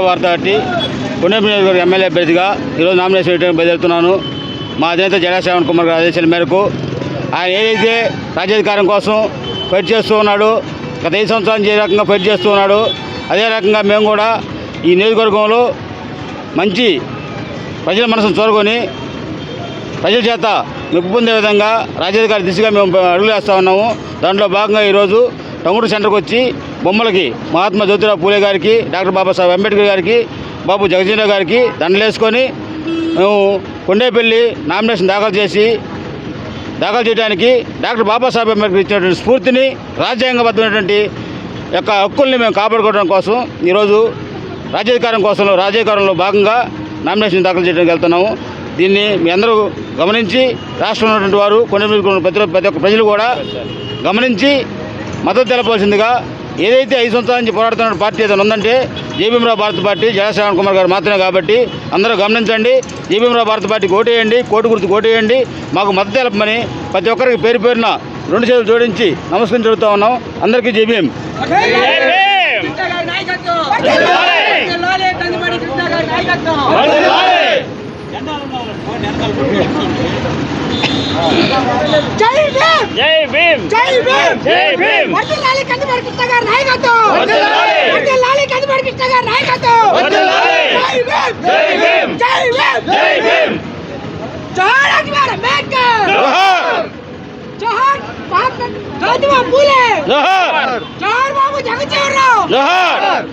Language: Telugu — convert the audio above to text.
వార్త కట్టి పుణ్యపుణ్య ఎమ్మెల్యే అభ్యర్థిగా ఈరోజు నామినేషన్ వేయడానికి బయలుదేరుతున్నాను. మా అధినేత జడా శ్రావణ్ కుమార్ గారి ఆదేశాల మేరకు ఆయన ఏదైతే రాజ్యాధికారం కోసం ఫైట్ చేస్తూ ఉన్నాడు, గత 5 సంవత్సరాల నుంచి ఏ రకంగా ఫైట్ చేస్తూ ఉన్నాడు, అదే రకంగా మేము కూడా ఈ నియోజకవర్గంలో మంచి ప్రజల మనసును చూరుకొని ప్రజల చేత మెప్పు పొందే విధంగా రాజ్యాధికారి దిశగా మేము అడుగులు వేస్తూ ఉన్నాము. దాంట్లో భాగంగా ఈరోజు టంగుటూరు సెంటర్కి వచ్చి బొమ్మలకి మహాత్మా జ్యోతిరావు పూలే గారికి, డాక్టర్ బాబాసాహెబ్ అంబేద్కర్ గారికి, బాబు జగజీవన్ గారికి దండలేసుకొని మేము కొండేపల్లి నామినేషన్ దాఖలు చేయడానికి డాక్టర్ బాబాసాహెబ్ అంబేద్కర్ ఇచ్చినటువంటి స్ఫూర్తిని, రాజ్యాంగబద్ధమైనటువంటి యొక్క హక్కుల్ని మేము కాపాడుకోవడం కోసం ఈరోజు రాజ్యాధికారంలో భాగంగా నామినేషన్ దాఖలు చేయడానికి వెళ్తున్నాము. దీన్ని మీ అందరూ గమనించి రాష్ట్రంలో ఉన్నటువంటి వారు ప్రతి ఒక్క ప్రజలు కూడా గమనించి మద్దతు తెలపాల్సిందిగా, ఏదైతే 5 సంవత్సరాల నుంచి పోరాడుతున్న పార్టీ ఏదైనా ఉందంటే జేబీఎంరావు భారత పార్టీ, జడా శ్రావణ్ కుమార్ గారు మాత్రమే. కాబట్టి అందరూ గమనించండి, జేబీఎంరావు భారత పార్టీకి ఓటేయండి, కోటి గుర్తుకు ఓటేయండి, మాకు మద్దతు తెలపమని ప్రతి ఒక్కరికి పేరు పేరున 2 చేతులు జోడించి నమస్కరించి జరుగుతూ ఉన్నాం. అందరికీ జేబీఎం. జై భీమ్, జై భీమ్, జై భీమ్, జై భీమ్. వర్ధిల్లాలి కందిమడి కృష్ణ గారి నాయకత్వం. వర్ధిల్లాలి కందిమడి కృష్ణ గారి నాయకత్వం. జై భీమ్, జై భీమ్, జై భీమ్, జై భీమ్. జోహార్ అక్బర్ అంబేద్కర్. జోహార్. జోహార్ మహాత్మా జ్యోతిరావు పూలే. జోహార్. జోహార్ బాబు జగజీవన్ రావు. జోహార్.